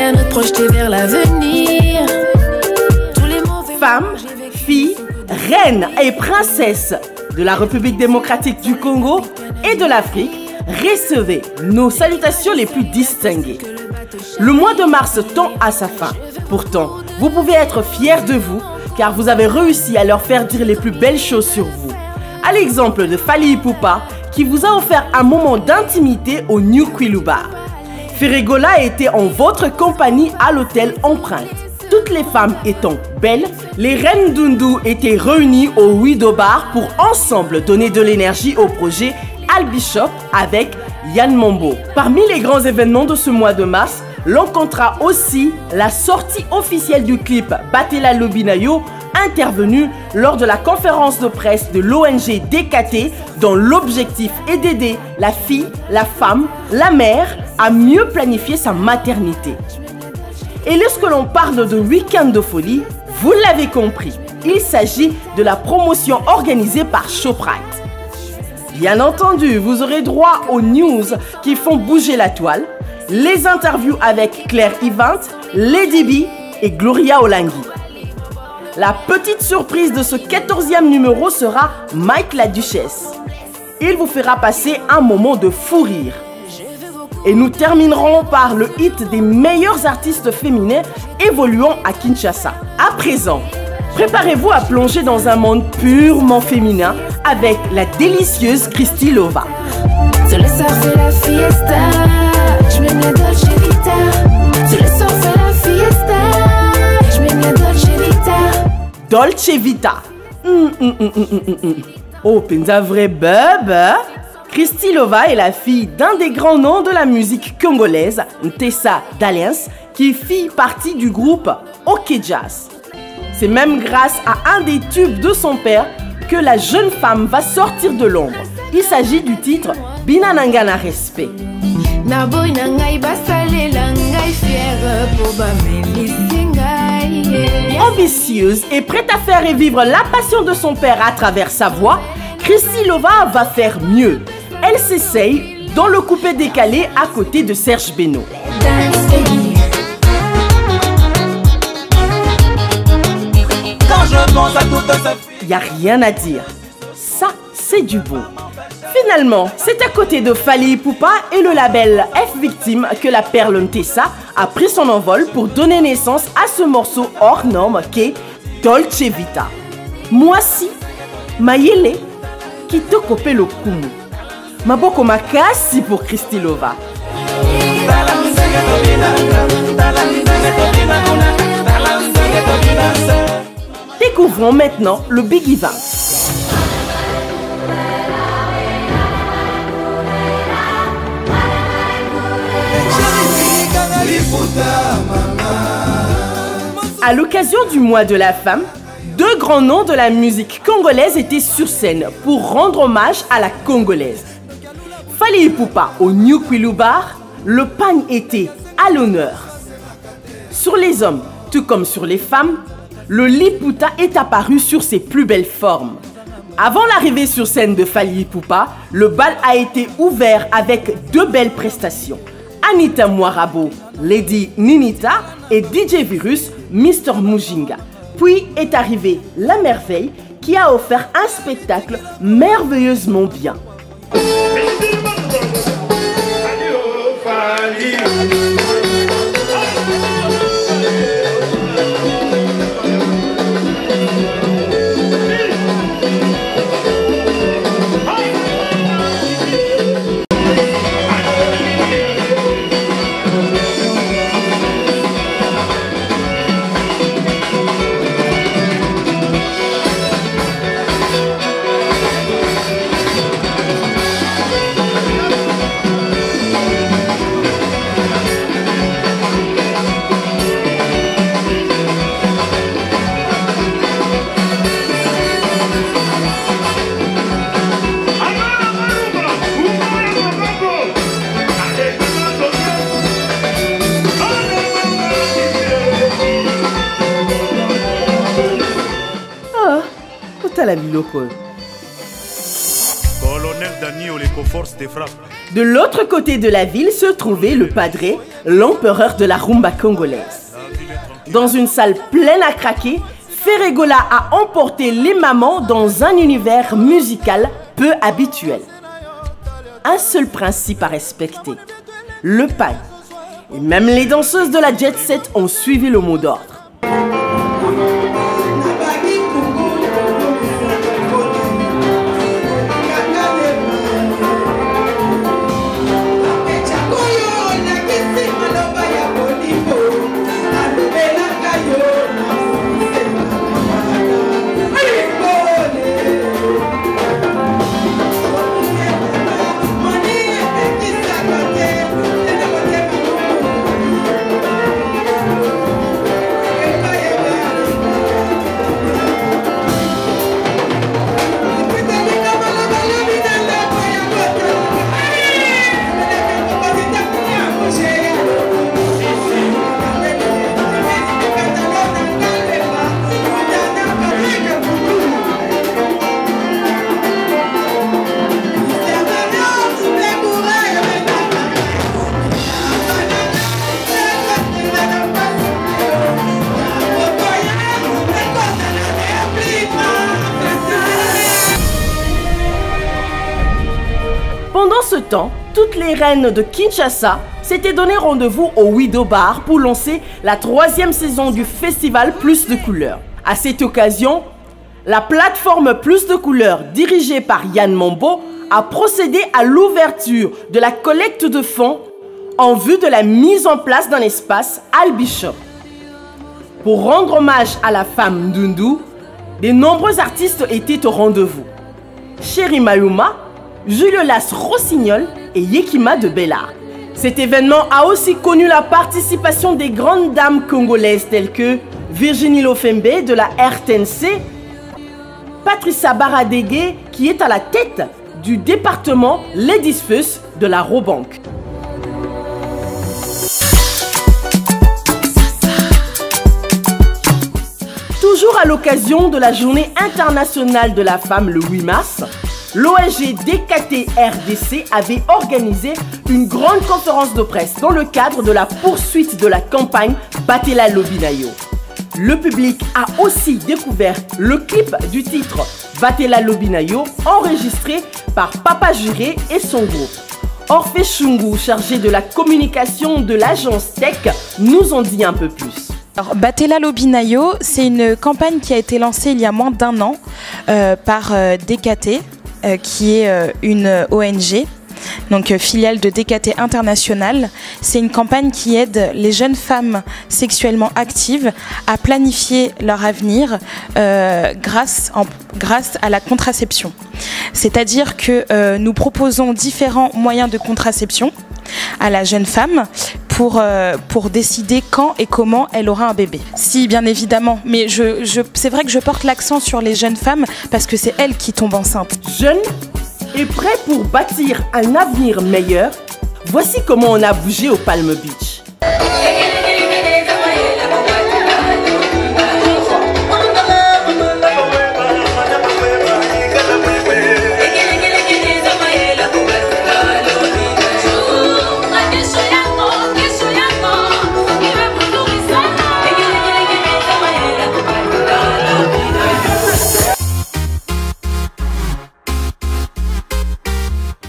à nous projeter vers l'avenir. Femmes, filles, reines et princesses de la République démocratique du Congo et de l'Afrique, recevez nos salutations les plus distinguées. Le mois de mars tend à sa fin. Pourtant, vous pouvez être fiers de vous car vous avez réussi à leur faire dire les plus belles choses sur vous. À l'exemple de Fally Ipupa qui vous a offert un moment d'intimité au New Kwilu Bar. Ferregola était en votre compagnie à l'hôtel Empreinte. Toutes les femmes étant belles, les reines d'Undu étaient réunies au Widow Bar pour ensemble donner de l'énergie au projet Al Bishop avec Yann Mambo. Parmi les grands événements de ce mois de mars, l'on comptera aussi la sortie officielle du clip Batela Lobinayo, intervenu lors de la conférence de presse de l'ONG DKT dont l'objectif est d'aider la fille, la femme, la mère à mieux planifier sa maternité. Et lorsque l'on parle de week-end de folie, vous l'avez compris, il s'agit de la promotion organisée par Shoprite. Bien entendu, vous aurez droit aux news qui font bouger la toile, les interviews avec Claire Ivant, Lady B et Gloria Olangui. La petite surprise de ce 14e numéro sera Mike la Duchesse. Il vous fera passer un moment de fou rire. Et nous terminerons par le hit des meilleurs artistes féminins évoluant à Kinshasa. À présent, préparez-vous à plonger dans un monde purement féminin avec la délicieuse Christy Lova. Sur le soir c'est la fiesta, je mets la Dolce Vita. Sur le soir c'est la fiesta, je mets la Dolce Vita. Dolce Vita. Oh, penza vrai bub. Christy Lova est la fille d'un des grands noms de la musique congolaise, Ntessa Dalliance, qui fit partie du groupe OK Jazz. C'est même grâce à un des tubes de son père que la jeune femme va sortir de l'ombre. Il s'agit du titre Binanangana Respect. Ambitieuse et prête à faire revivre la passion de son père à travers sa voix, Christy Lova va faire mieux. Elle s'essaye dans le coupé décalé à côté de Serge Beno. Il n'y a rien à dire. Ça, c'est du bon. Finalement, c'est à côté de Fally Ipupa et le label F Victime que la perle Ntessa a pris son envol pour donner naissance à ce morceau hors norme qu'est Dolce Vita. Moi si, Mayele, qui te cope le kumu. Maboko makasi pour Christy Lova. Découvrons maintenant le Big Event. À l'occasion du mois de la femme, deux grands noms de la musique congolaise étaient sur scène pour rendre hommage à la congolaise. Fally Ipupa au New Kwilu Bar, le pagne était à l'honneur. Sur les hommes, tout comme sur les femmes, le Liputa est apparu sur ses plus belles formes. Avant l'arrivée sur scène de Fally Ipupa, le bal a été ouvert avec deux belles prestations. Anita Mwarabo, Lady Ninita et DJ Virus, Mr Mujinga. Puis est arrivée La Merveille qui a offert un spectacle merveilleusement bien. Colonel Dani Oleko, force de frappe. De l'autre côté de la ville se trouvait le padré, l'empereur de la rumba congolaise. Dans une salle pleine à craquer, Ferregola a emporté les mamans dans un univers musical peu habituel. Un seul principe à respecter, le paille. Et même les danseuses de la jet set ont suivi le mot d'ordre. Pendant ce temps, toutes les reines de Kinshasa s'étaient donné rendez-vous au Wido Bar pour lancer la 3e saison du festival Plus de Couleurs. À cette occasion, la plateforme Plus de Couleurs, dirigée par Yann Mambo, a procédé à l'ouverture de la collecte de fonds en vue de la mise en place d'un espace Albishop. Pour rendre hommage à la femme Ndundu, de nombreux artistes étaient au rendez-vous. Chéri Mayuma, Julio Las Rossignol et Yekima de Bellard. Cet événement a aussi connu la participation des grandes dames congolaises telles que Virginie Lofembe de la RTNC, Patricia Baradégué qui est à la tête du département Ladies First de la Robank. Toujours à l'occasion de la Journée internationale de la femme le 8 mars, l'ONG DKT RDC avait organisé une grande conférence de presse dans le cadre de la poursuite de la campagne Batela Lobinayo. Le public a aussi découvert le clip du titre Batela Lobinayo enregistré par Papa Juré et son groupe. Orphée Chungu, chargé de la communication de l'agence Tech, nous en dit un peu plus. Alors, Batela Lobinayo, c'est une campagne qui a été lancée il y a moins d'1 an par DKT. Qui est une ONG, donc filiale de DKT International. C'est une campagne qui aide les jeunes femmes sexuellement actives à planifier leur avenir grâce à la contraception. C'est-à-dire que nous proposons différents moyens de contraception à la jeune femme pour décider quand et comment elle aura un bébé. Si, bien évidemment, mais c'est vrai que je porte l'accent sur les jeunes femmes parce que c'est elles qui tombent enceintes. Jeunes et prêts pour bâtir un avenir meilleur, voici comment on a bougé au Palm Beach.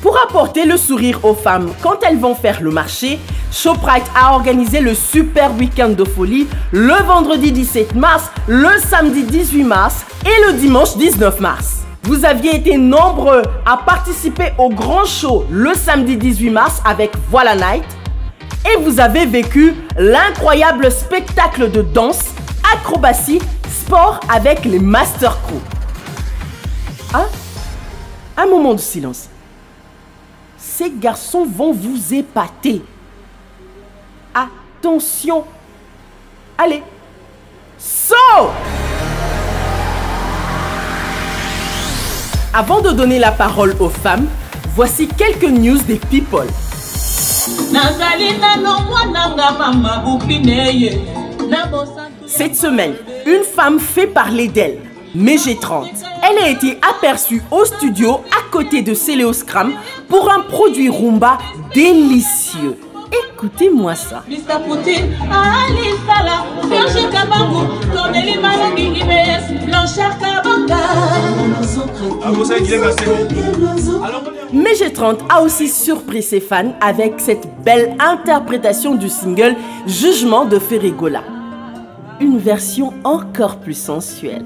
Pour apporter le sourire aux femmes quand elles vont faire le marché, Shoprite a organisé le super week-end de folie le vendredi 17 mars, le samedi 18 mars et le dimanche 19 mars. Vous aviez été nombreux à participer au grand show le samedi 18 mars avec Voilà Night et vous avez vécu l'incroyable spectacle de danse, acrobatie, sport avec les Master Crew. Ah, un moment de silence. Ces garçons vont vous épater. Attention. Allez. Saut! Avant de donner la parole aux femmes, voici quelques news des people. Cette semaine, une femme fait parler d'elle. Mégie 30. Elle a été aperçue au studio à côtés de Céléo Scram pour un produit rumba délicieux. Écoutez-moi ça. Mais G30 a aussi surpris ses fans avec cette belle interprétation du single Jugement de Ferregola. Une version encore plus sensuelle.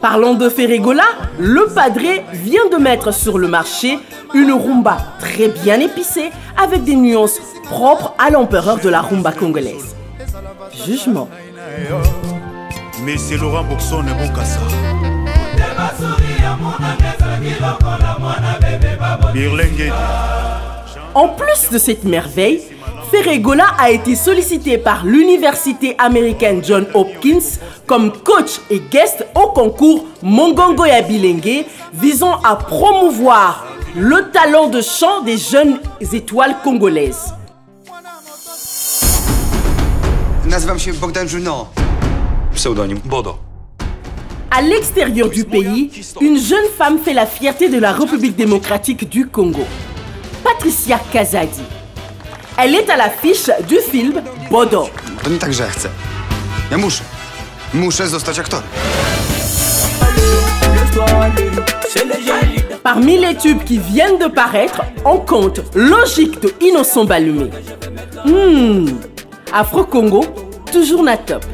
Parlons de Ferregola, le padré vient de mettre sur le marché une rumba très bien épicée avec des nuances propres à l'empereur de la rumba congolaise. Jugement. Mais c'est Laurent Boxon et Boukassa. En plus de cette merveille, Ferregola a été sollicité par l'université américaine Johns Hopkins comme coach et guest au concours Mongongo ya Bilengue visant à promouvoir le talent de chant des jeunes étoiles congolaises. Nazywam się Bogdan Juno. Pseudonym Bodo. À l'extérieur du pays, une jeune femme fait la fierté de la République démocratique du Congo. Patricia Kazadi. Elle est à l'affiche du film Bodo. To nie tak, że chcę. Ja muszę zostać aktorem. Parmi les tubes qui viennent de paraître, on compte Logique de Innocent Balumé. Afro-Congo, toujours na top.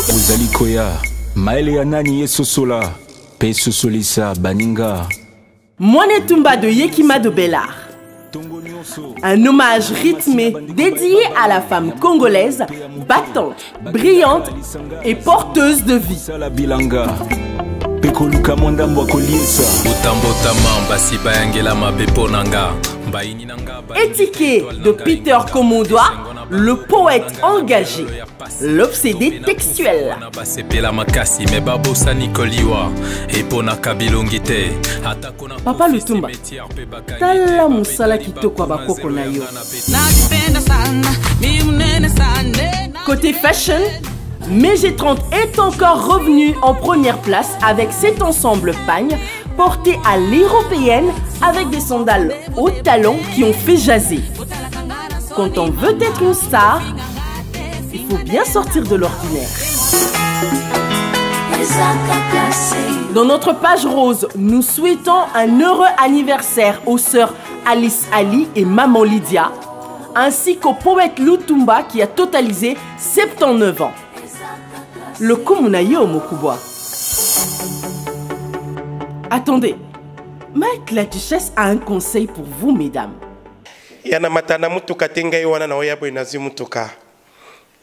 Uzali Koya, Maele Anani Yesosola, Pe Sosolisa, Baninga. Moine Tumba de Yekima de Bellar. Un hommage rythmé dédié à la femme congolaise, battante, brillante et porteuse de vie. Étiqué de Peter Komodoa, le poète engagé, l'obsédé textuel. Papa Lutumba, tala musala kitoko bakoko na yo. Côté fashion, G30 est encore revenu en première place avec cet ensemble pagne porté à l'européenne avec des sandales haut talons qui ont fait jaser. Quand on veut être une star, il faut bien sortir de l'ordinaire. Dans notre page rose, nous souhaitons un heureux anniversaire aux sœurs Alice Ali et Maman Lydia, ainsi qu'au poète Lutumba qui a totalisé 79 ans. Le Komunayo Mokubwa. Attendez, Mike la Duchesse a un conseil pour vous, mesdames. Yana matana mutuka tenga wana na oyabo inazi mutuka.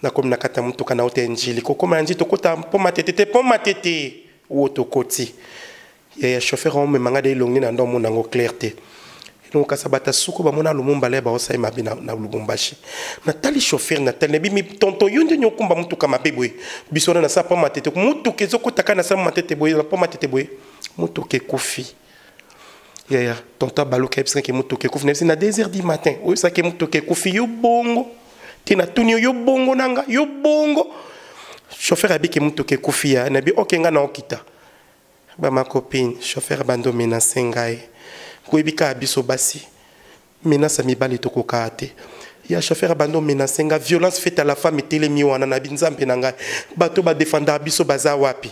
Na kom nakata mutuka na ote njili. Koko manji tokota poma tete wotokoti. Ya chauffeur on me manga de longi na ndo monango clarté. Donc kasabata suko ba mona lumumba le ba osai mabi na Lubumbashi. Na tali chauffeur na tali bi mi tonto yonde nyokumba mutuka mabebwe. Bisona na sa poma tete mutuke zokota na sa matete boy la poma tete boy. Mutuke kufi. Ya tonta baluka epsa ke mutuke kufi na 2h du matin. O sa ke mutuke kufi yo bongo. Tina tunio yo bongo nanga yo bongo. Chauffeur abi ke mutuke kufi ya na bi okenga na okita. Ba ma copine chauffeur bando menacer ngai. Koebika abiso basi. Menace mibali tokoka ate. Ya chauffeur bando menacer nga violence faite à la femme et telemi wana na binzambe nanga. Bato ba défendre abiso baza wapi.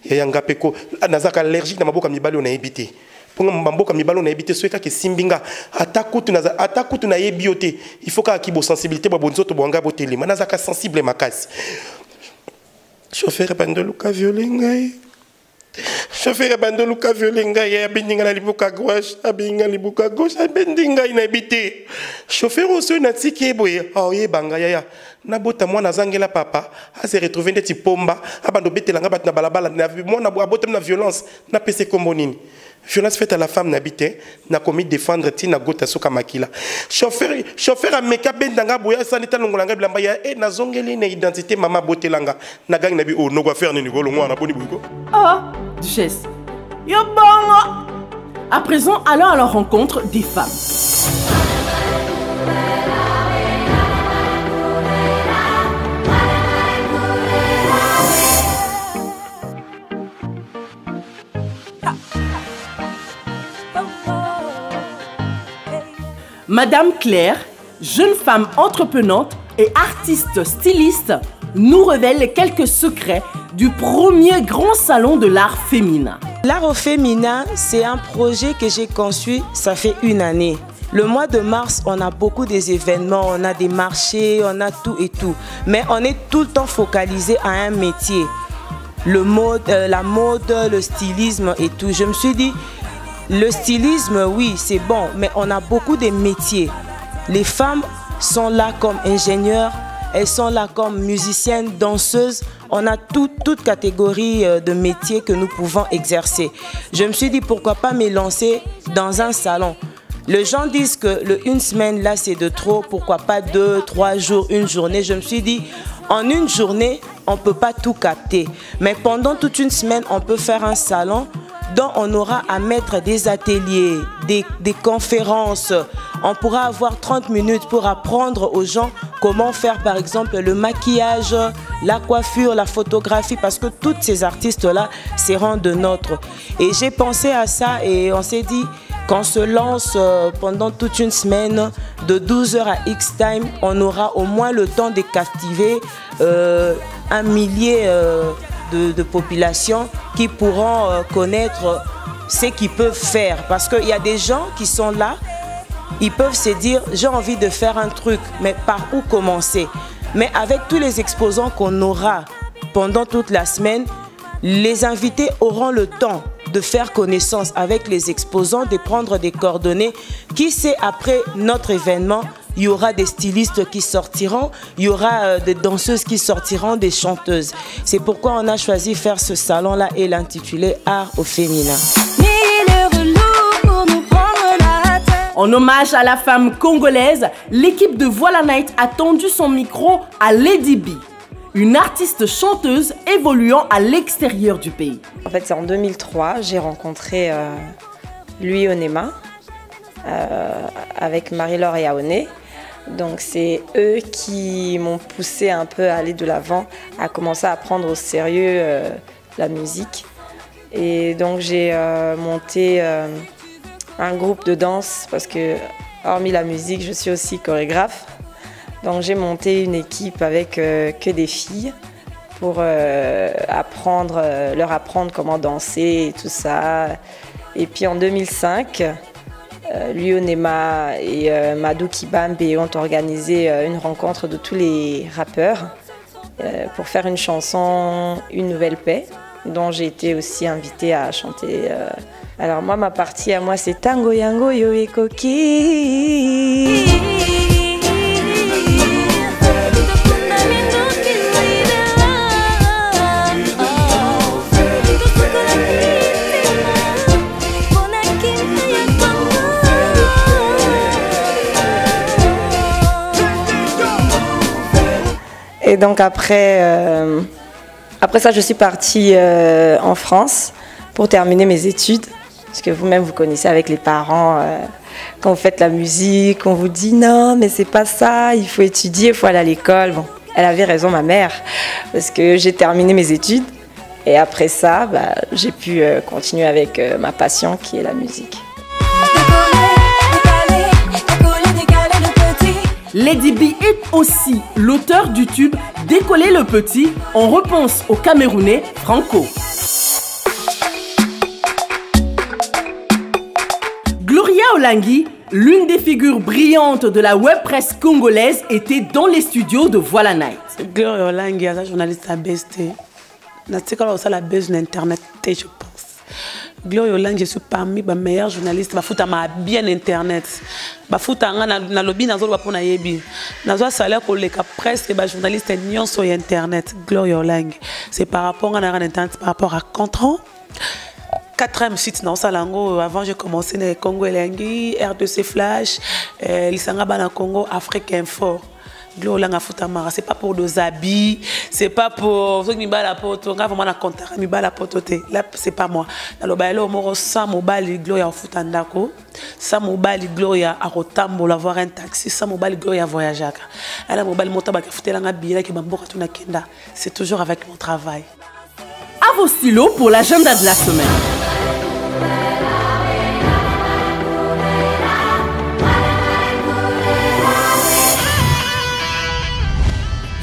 Ya ngape ko nazaka allergique na maboka mibali on a évité. Pour mboka mibalo na ebité soeka ke simbinga atakutu na yebiote il faut ka kibo sensibilité ba bonzoto bonga boteli manazaka sensible makasi chauffeur bando luka violenga chauffeur bando luka violenga ya bindinga na libuka gauche abinga libuka gauche abindinga na ebité chauffeur oso na tiki boye oye banga ya na bota mwana zangela papa a se retrouver ndeti pomba abando betelanga bat na balabala na mwana botem na violence na pese kombonini. Violence faite à la femme n'habite n'a commis défendre tina gota soka makila. Chauffeur a meka bendanga boya sanita longolanga blamba ya e na zongeli na identité mama botelanga na gang na bi o no go faire ni ngolo ngwana boni buko. Ah, Duchesse. Yo bongo. À présent, allons à la rencontre des femmes. Madame Claire, jeune femme entreprenante et artiste styliste, nous révèle quelques secrets du premier grand salon de l'art féminin. L'art au féminin, c'est un projet que j'ai conçu, ça fait une année. Le mois de mars, on a beaucoup des événements, on a des marchés, on a tout et tout. Mais on est tout le temps focalisé à un métier. La mode, le stylisme et tout. Je me suis dit, le stylisme, oui, c'est bon, mais on a beaucoup de métiers. Les femmes sont là comme ingénieures, elles sont là comme musiciennes, danseuses. On a toute catégorie de métiers que nous pouvons exercer. Je me suis dit, pourquoi pas me lancer dans un salon. Les gens disent que une semaine, là, c'est de trop. Pourquoi pas 2, 3 jours, une journée. Je me suis dit, en une journée, on ne peut pas tout capter. Mais pendant toute une semaine, on peut faire un salon dont on aura à mettre des ateliers, des conférences. On pourra avoir 30 minutes pour apprendre aux gens comment faire par exemple le maquillage, la coiffure, la photographie, parce que tous ces artistes-là seront de nôtres. Et j'ai pensé à ça et on s'est dit qu'on se lance pendant toute une semaine, de 12h à X-Time, on aura au moins le temps de captiver 1 millier de populations qui pourront connaître ce qu'ils peuvent faire. Parce qu'il y a des gens qui sont là, ils peuvent se dire, j'ai envie de faire un truc, mais par où commencer? Mais avec tous les exposants qu'on aura pendant toute la semaine, les invités auront le temps de faire connaissance avec les exposants, de prendre des coordonnées. Qui sait, après notre événement, il y aura des stylistes qui sortiront, il y aura des danseuses qui sortiront, des chanteuses. C'est pourquoi on a choisi faire ce salon-là et l'intituler Art au féminin. En hommage à la femme congolaise, l'équipe de Voilà Night a tendu son micro à Lady B, une artiste chanteuse évoluant à l'extérieur du pays. En fait, c'est en 2003, j'ai rencontré Louis Onema avec Marie-Laure et Aoné. Donc c'est eux qui m'ont poussé un peu à aller de l'avant, à commencer à prendre au sérieux la musique. Et donc j'ai monté un groupe de danse parce que, hormis la musique, je suis aussi chorégraphe. Donc j'ai monté une équipe avec que des filles pour leur apprendre comment danser et tout ça. Et puis en 2005, Lyonema et Madou Kibambe ont organisé une rencontre de tous les rappeurs pour faire une chanson Une nouvelle paix, dont j'ai été aussi invitée à chanter. Alors moi, ma partie à moi, c'est Tango Yango Yo et Koki. Et donc après ça, je suis partie en France pour terminer mes études. Parce que vous-même, vous connaissez avec les parents, quand vous faites la musique, on vous dit non, mais c'est pas ça, il faut étudier, il faut aller à l'école. Bon, elle avait raison, ma mère, parce que j'ai terminé mes études. Et après ça, j'ai pu continuer avec ma passion qui est la musique. Lady B est aussi l'auteur du tube Décoller le petit en réponse au Camerounais Franco. Gloria Olangi, l'une des figures brillantes de la web presse congolaise, était dans les studios de Voilà Night. Gloria Olangi, la journaliste à BST. Je sais qu'elle a la base de l'internet, je pense. Gloria Olangi, je suis parmi les meilleurs journalistes. Je suis bien internet. Je suis dans le lobby, dans le yebi. Dans le salaire pour les presque journalistes sur internet. Gloria Olangi. C'est par rapport à internet, par rapport à Contran. 4e site dans Salango. Avant, j'ai commencé dans Congo Elengi, R2C Flash, Lisanga Bana Congo, Afrique Info. Gloire Langa Futamara, c'est pas pour nos habits, c'est pas pour ceux qui me la porte, on va vraiment la compter, me la porte. Là, c'est pas moi. Dans le bail, on ça mobile Gloria Futandako, ça mobile Gloria à Rotambo, avoir un taxi, ça mobile Gloria voyager. Elle mobile motaba qui foutait la billet qui m'a beaucoup na kenda. C'est toujours avec mon travail. À vos stylos pour l'agenda de la semaine.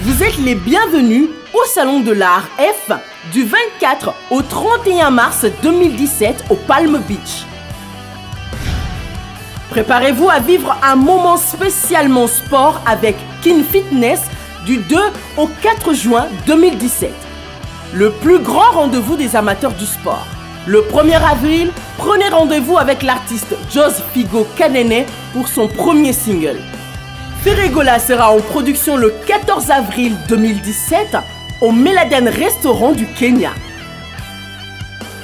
Vous êtes les bienvenus au Salon de l'Art F du 24 au 31 mars 2017 au Palm Beach. Préparez-vous à vivre un moment spécialement sport avec Kin Fitness du 2 au 4 juin 2017. Le plus grand rendez-vous des amateurs du sport. Le 1er avril, prenez rendez-vous avec l'artiste Jos Figo Kanene pour son premier single. Ferregola sera en production le 14 avril 2017 au Meladen Restaurant du Kenya.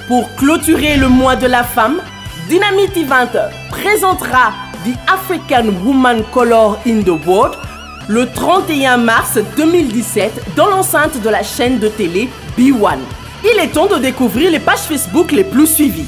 Pour clôturer le mois de la femme, Dynamite Event présentera The African Woman Color in the World le 31 mars 2017 dans l'enceinte de la chaîne de télé B1. Il est temps de découvrir les pages Facebook les plus suivies.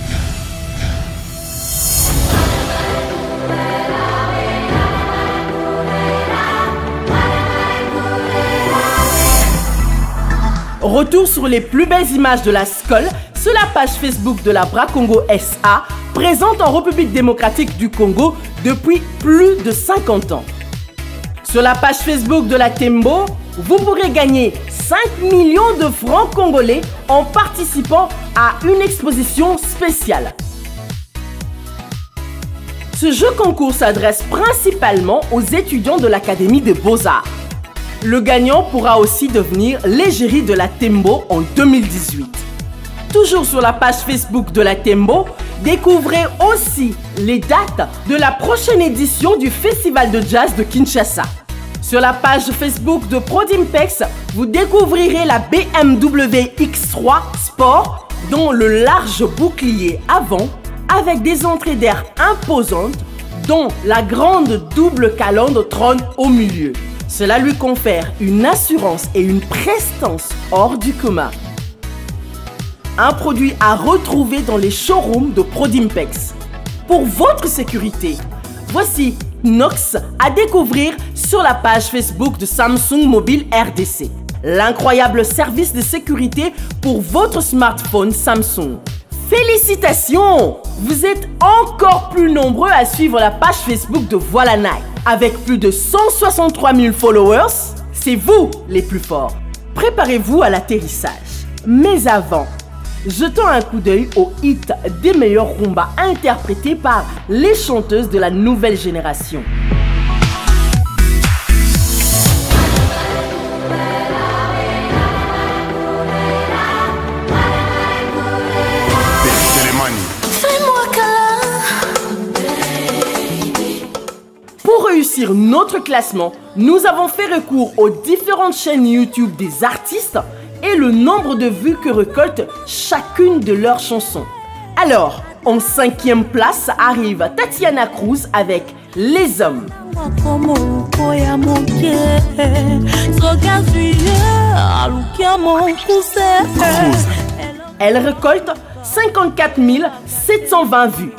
Retour sur les plus belles images de la SCOL sur la page Facebook de la Bra Congo SA, présente en République démocratique du Congo depuis plus de 50 ans. Sur la page Facebook de la Tembo, vous pourrez gagner 5 millions de francs congolais en participant à une exposition spéciale. Ce jeu concours s'adresse principalement aux étudiants de l'Académie des Beaux-Arts. Le gagnant pourra aussi devenir l'égérie de la Tembo en 2018. Toujours sur la page Facebook de la Tembo, découvrez aussi les dates de la prochaine édition du Festival de Jazz de Kinshasa. Sur la page Facebook de Prodimpex, vous découvrirez la BMW X3 Sport, dont le large bouclier avant, avec des entrées d'air imposantes, dont la grande double calandre trône au milieu. Cela lui confère une assurance et une prestance hors du commun. Un produit à retrouver dans les showrooms de Prodimpex. Pour votre sécurité, voici Nox à découvrir sur la page Facebook de Samsung Mobile RDC. L'incroyable service de sécurité pour votre smartphone Samsung. Félicitations! Vous êtes encore plus nombreux à suivre la page Facebook de Voilà Night. Avec plus de 163 000 followers, c'est vous les plus forts. Préparez-vous à l'atterrissage. Mais avant, jetons un coup d'œil aux hits des meilleurs Rumba interprétés par les chanteuses de la nouvelle génération. Pour réussir notre classement, nous avons fait recours aux différentes chaînes YouTube des artistes et le nombre de vues que récolte chacune de leurs chansons. Alors, en 5e place arrive Tatiana Cruz avec Les Hommes. Elle récolte 54 720 vues.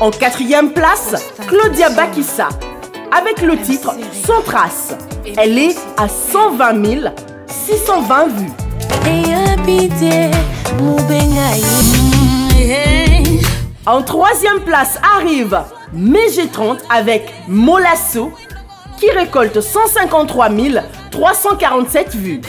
En 4e place, Claudia Bakissa, avec le titre Sans Trace. Elle est à 120 620 vues. En 3e place arrive Mg30 avec Molasso, qui récolte 153 347 vues.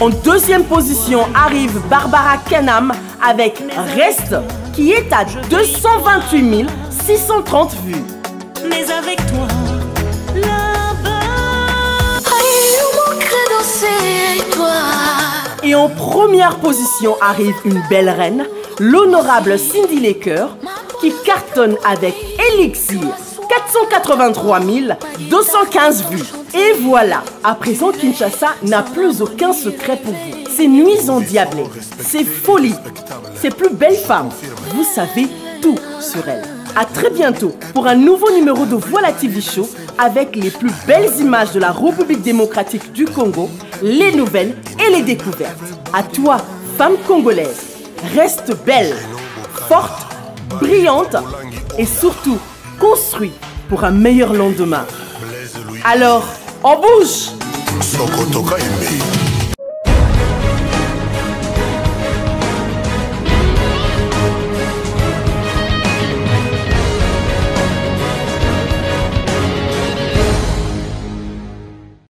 En 2e position arrive Barbara Kanam avec Reste, qui est à 228 630 vues. Mais avec toi, là-bas, et en 1re position arrive une belle reine, l'honorable Cindy Laker, qui cartonne avec Elixir, 483 215 vues. Et voilà, à présent Kinshasa n'a plus aucun secret pour vous. ses nuits endiablées, ses folies, ses plus belles femmes. Vous savez tout sur elle. À très bientôt pour un nouveau numéro de Voilà TV Show avec les plus belles images de la République démocratique du Congo, les nouvelles et les découvertes. À toi, femme congolaise, reste belle, forte, brillante et surtout construit pour un meilleur lendemain. Alors, on bouge!